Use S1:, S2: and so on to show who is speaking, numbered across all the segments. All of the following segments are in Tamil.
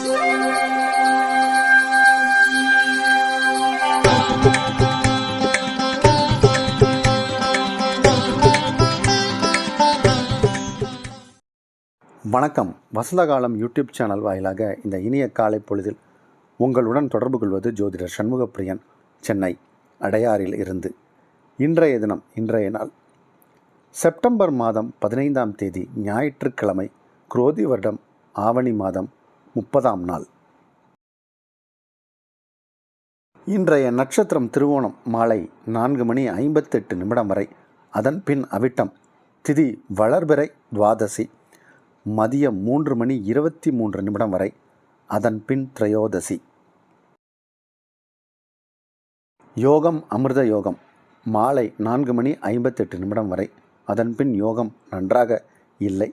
S1: வணக்கம். வசந்தகாலம் யூடியூப் சேனல் வாயிலாக இந்த இனிய காலை பொழுதில் உங்களுடன் தொடர்பு கொள்வது ஜோதிடர் சண்முகப்பிரியன், சென்னை அடையாறில் இருந்து. இன்றைய நாள் செப்டம்பர் மாதம் 15ஆம் தேதி ஞாயிற்றுக்கிழமை, குரோதி வருடம் ஆவணி மாதம் 30ஆம் நாள். இன்றைய நட்சத்திரம் திருவோணம் மாலை 4:58 வரை, அதன் பின் அவிட்டம், திதி வளர்பிறை துவாதசி மதியம் 3:23 வரை, அதன் பின் திரையோதசி. யோகம் அமிர்த யோகம் மாலை 4:58 வரை, அதன் பின் யோகம் நன்றாக இல்லை.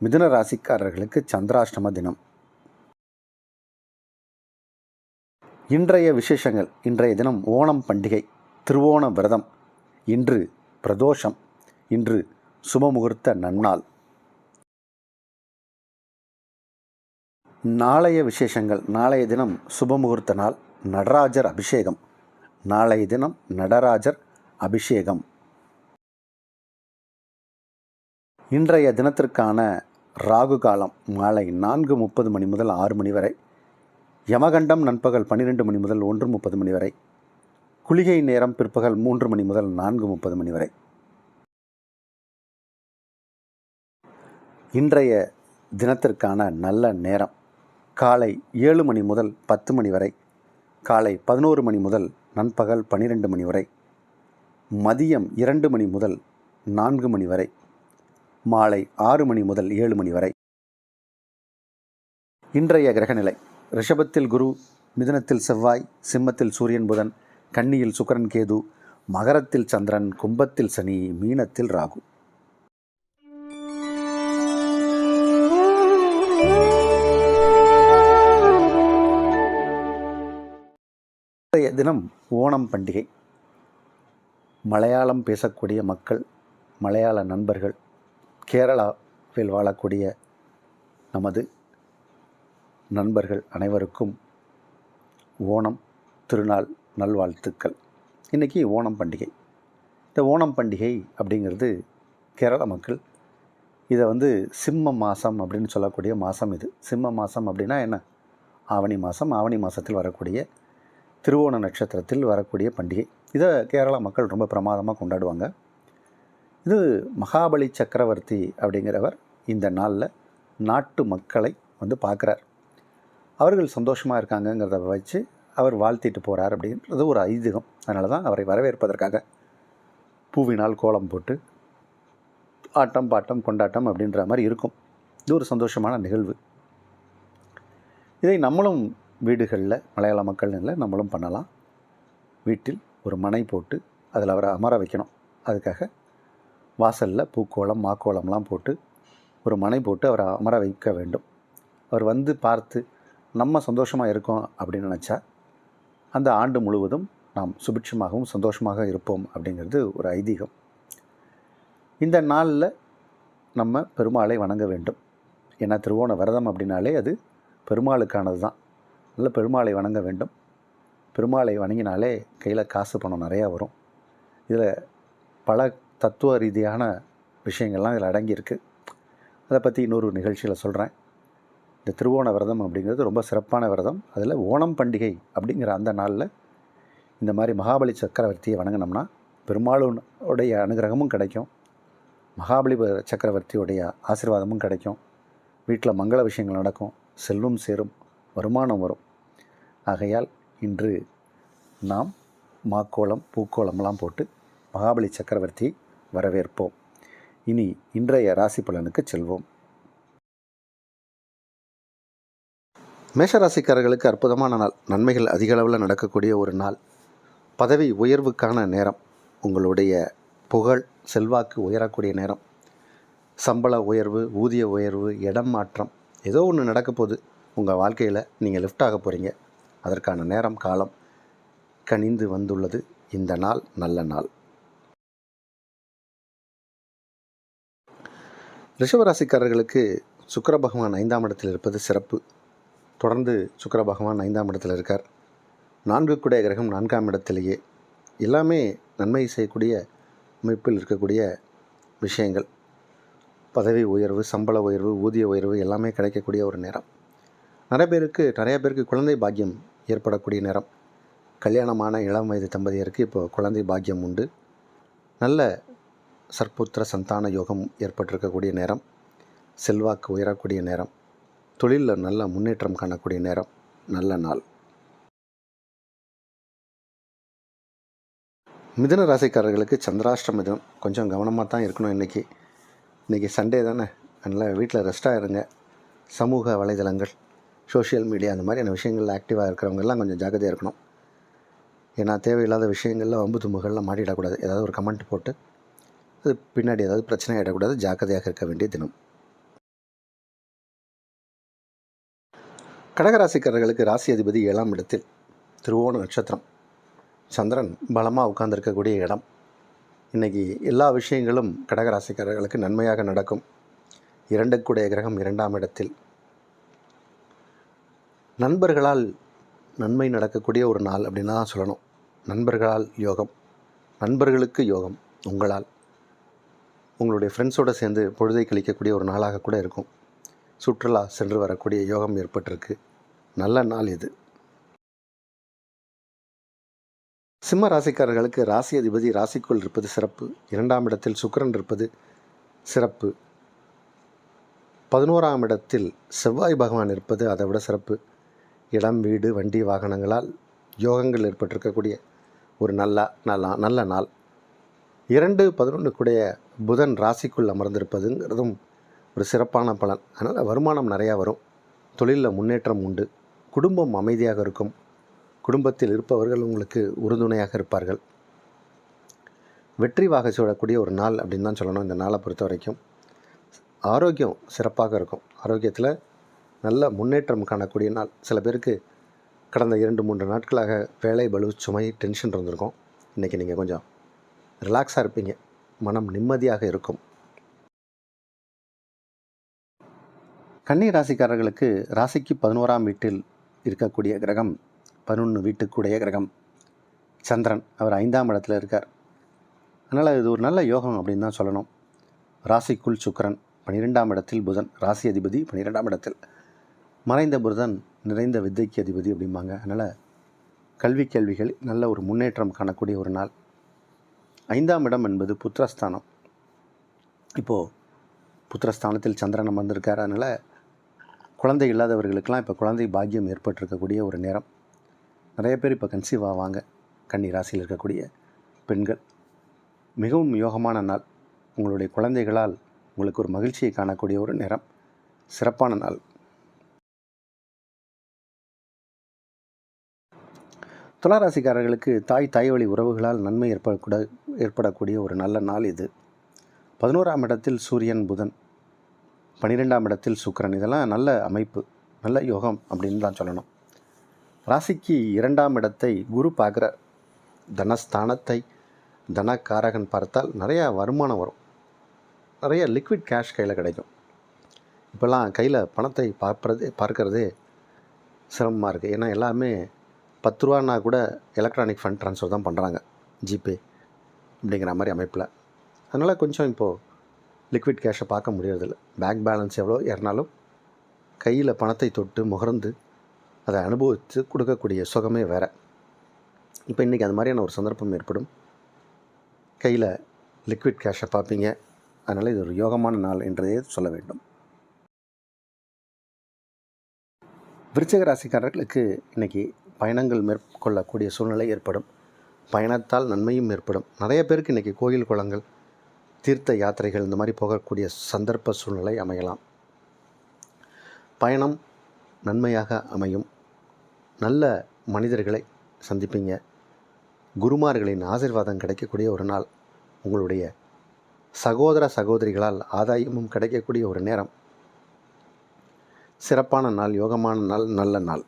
S1: மிதுன ராசிக்காரர்களுக்கு சந்திராஷ்டம தினம். இன்றைய விசேஷங்கள். இன்றைய தினம் ஓணம் பண்டிகை, திருவோண விரதம். இன்று பிரதோஷம். இன்று சுபமுகூர்த்த நன்னாள். நாளைய விசேஷங்கள். நாளைய தினம் சுபமுகூர்த்த நாள், நடராஜர் அபிஷேகம். நாளைய தினம் நடராஜர் அபிஷேகம். இன்றைய தினத்திற்கான ராகு காலம் மாலை 4:30 முதல் 6 வரை, யமகண்டம் நண்பகல் 12 முதல் 1:30 வரை, குளிகை நேரம் பிற்பகல் 3 முதல் 4:30 வரை. இன்றைய தினத்திற்கான நல்ல நேரம் காலை 7 முதல் 10 வரை, காலை 11 முதல் நண்பகல் 12 வரை, மதியம் 2 முதல் 4 வரை, மாலை 6 முதல் 7 வரை. இன்றைய கிரகநிலை. ரிஷபத்தில் குரு, மிதுனத்தில் செவ்வாய், சிம்மத்தில் சூரியன் புதன், கன்னியில் சுக்கிரன் கேது, மகரத்தில் சந்திரன், கும்பத்தில் சனி, மீனத்தில் ராகு. இன்றைய தினம் ஓணம் பண்டிகை. மலையாளம் பேசக்கூடிய மக்கள், மலையாள நண்பர்கள், கேரளாவில் வாழக்கூடிய நமது நண்பர்கள் அனைவருக்கும் ஓணம் திருநாள் நல்வாழ்த்துக்கள். இன்றைக்கி ஓணம் பண்டிகை. இந்த ஓணம் பண்டிகை அப்படிங்கிறது கேரள மக்கள் இதை சிம்ம மாதம் அப்படின்னு சொல்லக்கூடிய மாதம் இது. சிம்ம மாதம் அப்படின்னா என்ன? ஆவணி மாதம். ஆவணி மாதத்தில் வரக்கூடிய திருவோண நட்சத்திரத்தில் வரக்கூடிய பண்டிகை. இதை கேரளா மக்கள் ரொம்ப பிரமாதமாக கொண்டாடுவாங்க. இது மகாபலி சக்கரவர்த்தி அப்படிங்கிறவர் இந்த நாளில் நாட்டு மக்களை பார்க்குறார். அவர்கள் சந்தோஷமாக இருக்காங்கங்கிறத வச்சு அவர் வாழ்த்திட்டு போகிறார் அப்படின்றது ஒரு ஐதீகம். அதனால தான் அவரை வரவேற்பதற்காக பூவினால் கோலம் போட்டு ஆட்டம் பாட்டம் கொண்டாட்டம் அப்படின்ற மாதிரி இருக்கும். இது ஒரு சந்தோஷமான நிகழ்வு. இதை நம்மளும் வீடுகளில், மலையாள மக்கள்ல நம்மளும் பண்ணலாம். வீட்டில் ஒரு மனை போட்டு அதில் அவரை அமர வைக்கணும். அதுக்காக வாசலில் பூக்கோளம் மாக்கோளம்லாம் போட்டு ஒரு மனை போட்டு அவரை அமர வைக்க வேண்டும். அவர் பார்த்து நம்ம சந்தோஷமாக இருக்கோம் அப்படின்னு நினச்சா அந்த ஆண்டு முழுவதும் நாம் சுபிட்சமாகவும் சந்தோஷமாக இருப்போம் அப்படிங்கிறது ஒரு ஐதீகம். இந்த நாளில் நம்ம பெருமாளை வணங்க வேண்டும். ஏன்னா திருவோண விரதம் அப்படின்னாலே அது பெருமாளுக்கானது தான். நல்ல பெருமாளை வணங்க வேண்டும். பெருமாளை வணங்கினாலே கையில் காசு பணம் நிறையா வரும். இதில் பல தத்துவ ரீதியான விஷயங்கள்லாம் இதில் அடங்கியிருக்கு. அதை பற்றி இன்னொரு நிகழ்ச்சியில் சொல்கிறேன். இந்த திருவோண விரதம் அப்படிங்கிறது ரொம்ப சிறப்பான விரதம். அதில் ஓணம் பண்டிகை அப்படிங்கிற அந்த நாளில் இந்த மாதிரி மகாபலி சக்கரவர்த்தியை வணங்கினோம்னா பெருமாளுடைய அனுகிரகமும் கிடைக்கும், மகாபலி சக்கரவர்த்தியுடைய ஆசீர்வாதமும் கிடைக்கும். வீட்டில் மங்கள விஷயங்கள் நடக்கும், செல்வம் சேரும், வருமானம் வரும். ஆகையால் இன்று நாம் மாக்கோளம் பூக்கோளம்லாம் போட்டு மகாபலி சக்கரவர்த்தியை வரவேற்போம். இனி இன்றைய ராசி பலனுக்கு செல்வோம். மேஷராசிக்காரர்களுக்கு அற்புதமான நாள். நன்மைகள் அதிக அளவில் நடக்கக்கூடிய ஒரு நாள். பதவி உயர்வுக்கான நேரம். உங்களுடைய புகழ் செல்வாக்கு உயரக்கூடிய நேரம். சம்பள உயர்வு, ஊதிய உயர்வு, இடம் மாற்றம், ஏதோ ஒன்று நடக்க போகுது. உங்கள் வாழ்க்கையில் நீங்கள் லிஃப்ட் ஆக போகிறீங்க. அதற்கான நேரம் காலம் கனிந்து வந்துள்ளது. இந்த நாள் நல்ல நாள். ரிஷபராசிக்காரர்களுக்கு சுக்கிர பகவான் 5ஆம் இடத்தில் இருப்பது சிறப்பு. தொடர்ந்து சுக்கிர பகவான் 5ஆம் இடத்தில் இருக்கார். 4 கூடிய கிரகம் 4ஆம் இடத்திலேயே. எல்லாமே நன்மை செய்யக்கூடிய அமைப்பில் இருக்கக்கூடிய விஷயங்கள். பதவி உயர்வு, சம்பள உயர்வு, ஊதிய உயர்வு எல்லாமே கிடைக்கக்கூடிய ஒரு நேரம். நிறைய பேருக்கு குழந்தை பாக்கியம் ஏற்படக்கூடிய நேரம். கல்யாணமான இளம் வயது தம்பதியருக்கு இப்போ குழந்தை பாக்கியம் உண்டு. நல்ல சற்புத்திர சந்தான யோகம் ஏற்பட்டிருக்கக்கூடிய நேரம். செல்வாக்கு உயரக்கூடிய நேரம். தொழிலில் நல்ல முன்னேற்றம் காணக்கூடிய நேரம். நல்ல நாள். மிதுன ராசிக்காரர்களுக்கு சந்திராஷ்டம தினம். கொஞ்சம் கவனமாக தான் இருக்கணும். இன்றைக்கி சண்டே தானே, அதனால் வீட்டில் ரெஸ்ட்டாக இருங்க. சமூக வலைதளங்கள், சோஷியல் மீடியா அந்த மாதிரியான விஷயங்களில் ஆக்டிவாக இருக்கிறவங்கெல்லாம் கொஞ்சம் ஜாக்கிரதையாக இருக்கணும். ஏன்னா தேவையில்லாத விஷயங்களில் வம்பு தும்புகளில் மாட்டிடக்கூடாது. ஏதாவது ஒரு கமெண்ட் போட்டு அது பின்னாடி ஏதாவது பிரச்சனை ஆகிடக்கூடாது. ஜாக்கிரதையாக இருக்க வேண்டிய தினம். கடகராசிக்காரர்களுக்கு ராசி அதிபதி 7ஆம் இடத்தில், திருவோண நட்சத்திரம், சந்திரன் பலமாக உட்கார்ந்துருக்கக்கூடிய இடம். இன்றைக்கி எல்லா விஷயங்களும் கடகராசிக்காரர்களுக்கு நன்மையாக நடக்கும். 2 கூடிய கிரகம் 2ஆம் இடத்தில். நண்பர்களால் நன்மை நடக்கக்கூடிய ஒரு நாள் அப்படின்னு தான் சொல்லணும். நண்பர்களால் யோகம், நண்பர்களுக்கு யோகம். உங்களுடைய ஃப்ரெண்ட்ஸோடு சேர்ந்து பொழுதை கழிக்கக்கூடிய ஒரு நாளாக கூட இருக்கும். சுற்றுலா சென்று வரக்கூடிய யோகம் ஏற்பட்டிருக்கு. நல்ல நாள் இது. சிம்ம ராசிக்காரர்களுக்கு ராசி அதிபதி ராசிக்குள் இருப்பது சிறப்பு. 2ஆம் இடத்தில் சுக்கிரன் இருப்பது சிறப்பு. 11ஆம் இடத்தில் செவ்வாய் பகவான் இருப்பது அதை விட சிறப்பு. இடம், வீடு, வண்டி, வாகனங்களால் யோகங்கள் ஏற்பட்டிருக்கக்கூடிய ஒரு நல்ல நாள். 2-11 கூடிய புதன் ராசிக்குள் அமர்ந்திருப்பதுங்கிறதும் ஒரு சிறப்பான பலன். அதனால் வருமானம் நிறையா வரும். தொழிலில் முன்னேற்றம் உண்டு. குடும்பம் அமைதியாக இருக்கும். குடும்பத்தில் இருப்பவர்கள் உங்களுக்கு உறுதுணையாக இருப்பார்கள். வெற்றி வாகை சூடக்கூடிய ஒரு நாள் அப்படின்னு தான் சொல்லணும். இந்த நாளை பொறுத்த வரைக்கும் ஆரோக்கியம் சிறப்பாக இருக்கும். ஆரோக்கியத்தில் நல்ல முன்னேற்றம் காணக்கூடிய நாள். சில பேருக்கு கடந்த 2-3 நாட்களாக வேலை பளு, சுமை, டென்ஷன் இருந்திருக்கும். இன்றைக்கி நீங்கள் கொஞ்சம் ரிலாக்ஸாக இருப்பீங்க. மனம் நிம்மதியாக இருக்கும். கன்னி ராசிக்காரர்களுக்கு ராசிக்கு 11ஆம் வீட்டில் இருக்கக்கூடிய கிரகம், 11 வீட்டுக்குடைய கிரகம் சந்திரன். அவர் 5ஆம் இடத்துல இருக்கார். அதனால் இது ஒரு நல்ல யோகம் அப்படின்னு தான் சொல்லணும். ராசிக்குள் சுக்கிரன், 12ஆம் இடத்தில் புதன். ராசி அதிபதி 12ஆம் இடத்தில். மறைந்த புதன் நிறைந்த வித்தைக்கு அதிபதி அப்படிம்பாங்க. அதனால் கேள்விகள் நல்ல ஒரு முன்னேற்றம் காணக்கூடிய ஒரு நாள். 5ஆம் இடம் என்பது புத்திரஸ்தானம். இப்போது புத்திரஸ்தானத்தில் சந்திரன் அமர்ந்திருக்கார். அதனால் குழந்தை இல்லாதவர்களுக்கெல்லாம் இப்போ குழந்தை பாக்கியம் ஏற்பட்டிருக்கக்கூடிய ஒரு நேரம். நிறைய பேர் இப்போ கன்சீவ் ஆவாங்க. கன்னி ராசியில் இருக்கக்கூடிய பெண்கள். மிகவும் யோகமான நாள். உங்களுடைய குழந்தைகளால் உங்களுக்கு ஒரு மகிழ்ச்சியை காணக்கூடிய ஒரு நேரம். சிறப்பான நாள். துளாராசிக்காரர்களுக்கு தாய் வழி உறவுகளால் நன்மை ஏற்படக்கூடிய ஒரு நல்ல நாள் இது. 11ஆம் இடத்தில் சூரியன், புதன், 12ஆம் இடத்தில் சுக்கிரன். இதெல்லாம் நல்ல அமைப்பு, நல்ல யோகம் அப்படின்னு தான் சொல்லணும். ராசிக்கு 2ஆம் இடத்தை குரு பார்க்குறார். தனஸ்தானத்தை தனக்காரகன் பார்த்தால் நிறையா வருமானம் வரும். நிறைய லிக்விட் கேஷ் கையில் கிடைக்கும். இப்போல்லாம் கையில் பணத்தை பார்க்கறதே சிரமமாக இருக்குது. ஏன்னா எல்லாமே 10 ரூபான்னா கூட எலக்ட்ரானிக் ஃபண்ட் ட்ரான்ஸ்ஃபர் தான் பண்ணுறாங்க, ஜிபே அப்படிங்கிற மாதிரி அமைப்பில். அதனால் கொஞ்சம் இப்போது லிக்விட் கேஷை பார்க்க முடியறதில்ல. பேங்க் பேலன்ஸ் எவ்வளோ ஏறினாலும் கையில் பணத்தை தொட்டு முகர்ந்து அதை அனுபவித்து கொடுக்கக்கூடிய சுகமே வேறு. இப்போ இன்றைக்கி அது மாதிரியான ஒரு சந்தர்ப்பம் ஏற்படும். கையில் லிக்விட் கேஷை பார்ப்பீங்க. அதனால் இது ஒரு யோகமான நாள் என்றே சொல்ல வேண்டும். விருச்சிக ராசிக்காரர்களுக்கு இன்றைக்கி பயணங்கள் மேற்கொள்ளக்கூடிய சூழ்நிலை ஏற்படும். பயணத்தால் நன்மையும் ஏற்படும். நிறைய பேருக்கு இன்றைக்கி கோயில் குளங்கள், தீர்த்த யாத்திரைகள் இந்த மாதிரி போகக்கூடிய சந்தர்ப்ப சூழ்நிலை அமையலாம். பயணம் நன்மையாக அமையும். நல்ல மனிதர்களை சந்திப்பீங்க. குருமார்களின் ஆசீர்வாதம் கிடைக்கக்கூடிய ஒரு நாள். உங்களுடைய சகோதர சகோதரிகளால் ஆதாயமும் கிடைக்கக்கூடிய ஒரு நேரம். சிறப்பான நாள், யோகமான நாள், நல்ல நாள்.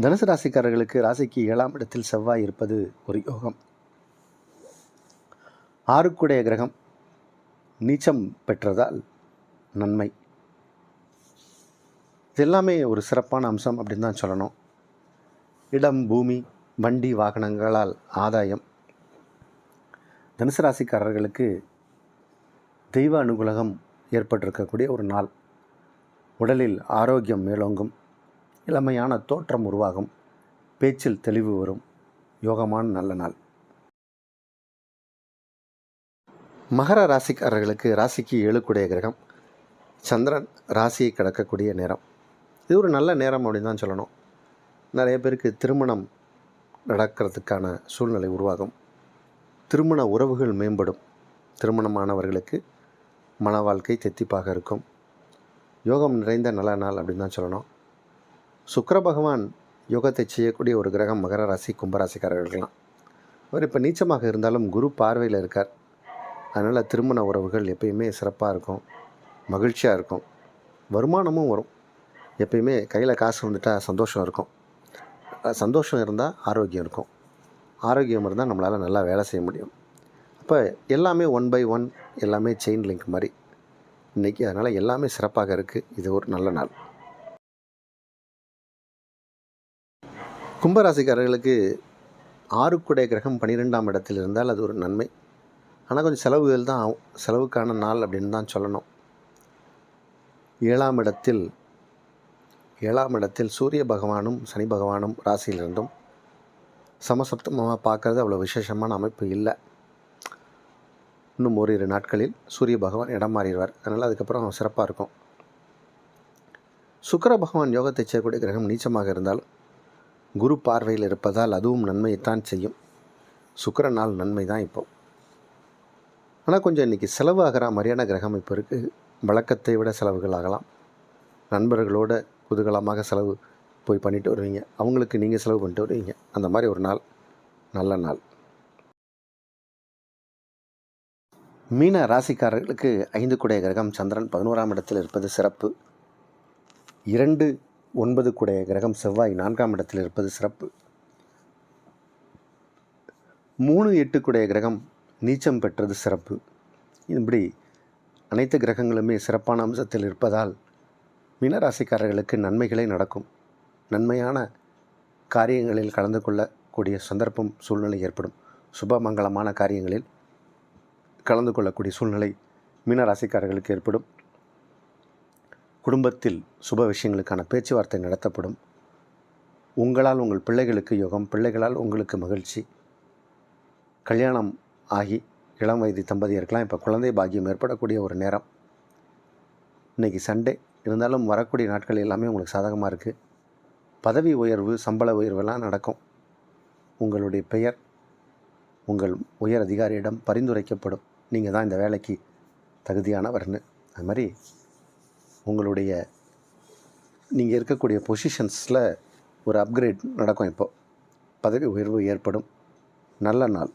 S1: தனுசு ராசிக்காரர்களுக்கு ராசிக்கு 7ஆம் இடத்தில் செவ்வாய் இருப்பது ஒரு யோகம். 6 கூடிய கிரகம் நீச்சம் பெற்றதால் நன்மை. இது எல்லாமே ஒரு சிறப்பான அம்சம் அப்படின்னு தான் சொல்லணும். இடம், பூமி, வண்டி, வாகனங்களால் ஆதாயம். தனுசு ராசிக்காரர்களுக்கு தெய்வ அனுகூலம் ஏற்பட்டிருக்கக்கூடிய ஒரு நாள். உடலில் ஆரோக்கியம் மேலோங்கும், இளமையான தோற்றம் உருவாகும், பேச்சில் தெளிவு வரும். யோகமான நல்ல நாள். மகர ராசிக்காரர்களுக்கு ராசிக்கு 7 கூடிய கிரகம் சந்திரன் ராசியை கடக்கக்கூடிய நேரம். இது ஒரு நல்ல நேரம் அப்படின்னு தான் சொல்லணும். நிறைய பேருக்கு திருமணம் நடக்கிறதுக்கான சூழ்நிலை உருவாகும். திருமண உறவுகள் மேம்படும். திருமணமானவர்களுக்கு மன வாழ்க்கை தித்திப்பாக இருக்கும். யோகம் நிறைந்த நல்ல நாள் அப்படின்னு தான் சொல்லணும். சுக்கிர பகவான் யோகத்தை செய்யக்கூடிய ஒரு கிரகம் மகர ராசி கும்பராசிக்காரர்கள்லாம். அவர் இப்போ நீச்சமாக இருந்தாலும் குரு பார்வையில் இருக்கார். அதனால் திருமண உறவுகள் எப்பயுமே சிறப்பாக இருக்கும், மகிழ்ச்சியாக இருக்கும், வருமானமும் வரும். எப்பயுமே கையில் காசு வந்துட்டால் சந்தோஷம் இருக்கும். சந்தோஷம் இருந்தால் ஆரோக்கியம் இருக்கும். ஆரோக்கியம் இருந்தால் நம்மளால் நல்லா வேலை செய்ய முடியும். அப்போ எல்லாமே 1 by 1, எல்லாமே செயின் லிங்க் மாதிரி இன்றைக்கி. அதனால் எல்லாமே சிறப்பாக இருக்குது. இது ஒரு நல்ல நாள். கும்பராசிக்காரர்களுக்கு 6 கூடிய கிரகம் 12ஆம் இடத்தில் இருந்தால் அது ஒரு நன்மை. ஆனால் கொஞ்சம் செலவுகள் தான் ஆகும். செலவுக்கான நாள் அப்படின்னு தான் சொல்லணும். 7ஆம் இடத்தில் சூரிய பகவானும் சனி பகவானும் ராசியிலிருந்தும் சமசப்தமாக பார்க்கறது அவ்வளோ விசேஷமான அமைப்பு இல்லை. இன்னும் ஓரிரு நாட்களில் சூரிய பகவான் இடம் மாறிடுவார். அதனால் அதுக்கப்புறம் சிறப்பாக இருக்கும். சுக்கிர பகவான் யோகத்தை செய்யக்கூடிய கிரகம் நீச்சமாக இருந்தால் குரு பார்வையில் இருப்பதால் அதுவும் நன்மையைத்தான் செய்யும். சுக்கிர நாள் நன்மை தான் இப்போ. ஆனால் கொஞ்சம் இன்றைக்கி செலவு ஆகிற மாதிரியான கிரகம் இப்போ இருக்குது. வழக்கத்தை விட செலவுகள் ஆகலாம். நண்பர்களோட குதூகலமாக செலவு போய் பண்ணிட்டு வருவீங்க. அவங்களுக்கு நீங்கள் செலவு பண்ணிட்டு வருவீங்க. அந்த மாதிரி ஒரு நாள், நல்ல நாள். மீன ராசிக்காரர்களுக்கு 5 கூடிய கிரகம் சந்திரன் 11ஆம் இடத்தில் இருப்பது சிறப்பு. 2, 9 கூடிய கிரகம் செவ்வாய் 4ஆம் இடத்தில் இருப்பது சிறப்பு. 3, 8 கூடிய கிரகம் நீச்சம் பெற்றது சிறப்பு. இப்படி அனைத்து கிரகங்களுமே சிறப்பான அம்சத்தில் இருப்பதால் மீனராசிக்காரர்களுக்கு நன்மைகளே நடக்கும். நன்மையான காரியங்களில் கலந்து கொள்ளக்கூடிய சந்தர்ப்பம், சூழ்நிலை ஏற்படும். சுபமங்கலமான காரியங்களில் கலந்து கொள்ளக்கூடிய சூழ்நிலை மீனராசிக்காரர்களுக்கு ஏற்படும். குடும்பத்தில் சுப விஷயங்களுக்கான பேச்சுவார்த்தை நடத்தப்படும். உங்களால் உங்கள் பிள்ளைகளுக்கு யோகம், பிள்ளைகளால் உங்களுக்கு மகிழ்ச்சி. கல்யாணம் ஆகி இளம் வயது தம்பதியருக்கெல்லாம் இப்போ குழந்தை பாக்கியம் ஏற்படக்கூடிய ஒரு நேரம். இன்றைக்கி சண்டே இருந்தாலும் வரக்கூடிய நாட்கள் எல்லாமே உங்களுக்கு சாதகமாக இருக்குது. பதவி உயர்வு, சம்பள உயர்வெல்லாம் நடக்கும். உங்களுடைய பெயர் உங்கள் உயர் அதிகாரியிடம் பரிந்துரைக்கப்படும். நீங்கள் தான் இந்த வேலைக்கு தகுதியானவர்னு. அது மாதிரி உங்களுடைய நீங்கள் இருக்கக்கூடிய பொசிஷன்ஸில் ஒரு அப்கிரேட் நடக்கும். இப்போது பதவி உயர்வு ஏற்படும். நல்ல நாள்.